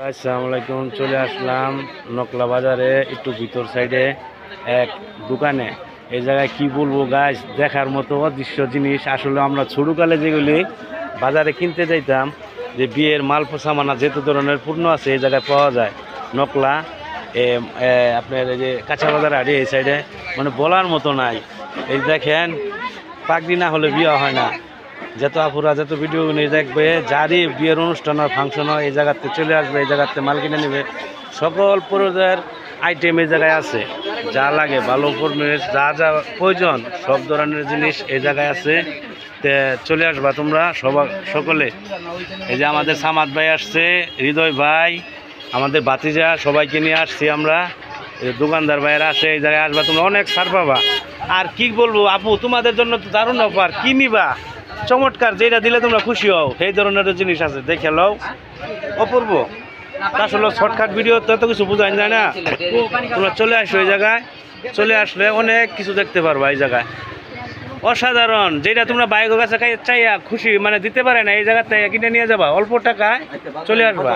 আসসালামু আলাইকুম। চলে আসলাম নকলা বাজারে একটু ভিতর সাইডে এক দোকানে। এই জায়গায় কি বলবো গাইস, দেখার মতো অদৃশ্য জিনিস। আসলে আমরা ছোটোকালে যেগুলি বাজারে কিনতে যাইতাম, যে বিয়ের মাল সামানা যেত ধরনের পূর্ণ আছে এই জায়গায় পাওয়া যায়। নকলা আপনার এই যে কাঁচা বাজার আড়ি এই সাইডে মানে বলার মতো নাই। এই দেখেন, পাগড়ি না হলে বিয়ে হয় না। যত আপুরা যত ভিডিও নিয়ে দেখবে, যারই বিয়ের অনুষ্ঠান হয় ফাংশন হয় এই জায়গাতে চলে আসবে, এই জায়গাতে মাল কিনে নেবে। সকল পর্যায়ের আইটেম এই জায়গায় আছে, যা লাগে ভালো ফর্মের যা যা প্রয়োজন সব ধরনের জিনিস এই জায়গায় আছে। তে চলে আসবা তোমরা সকলে। এই যে আমাদের সামাদ ভাই আসছে, হৃদয় ভাই, আমাদের ভাতিজা, সবাইকে নিয়ে আসছি আমরা। দোকানদার ভাইয়েরা আছে, এই জায়গায় আসবা তোমরা, অনেক ছাড় পাবা। আর কি বলবো আপু, তোমাদের জন্য তো দারুণ অফার। কি নিবা? চমৎকার, যেটা দিলে তোমরা খুশি হও সেই ধরনের জিনিস আছে, দেখে লও। অপূর্ব আসলে শর্টকাট ভিডিও তো এত কিছু বোঝাই যায় না। তোমরা চলে আসো এই জায়গায়, চলে আসলে অনেক কিছু দেখতে পারবা এই জায়গায়। অসাধারণ, যেটা তোমরা বাইকের কাছে চাইয়া খুশি মানে দিতে পারে না, এই জায়গাতে কিনে নিয়ে যাবা অল্প টাকায়। চলে আসবা।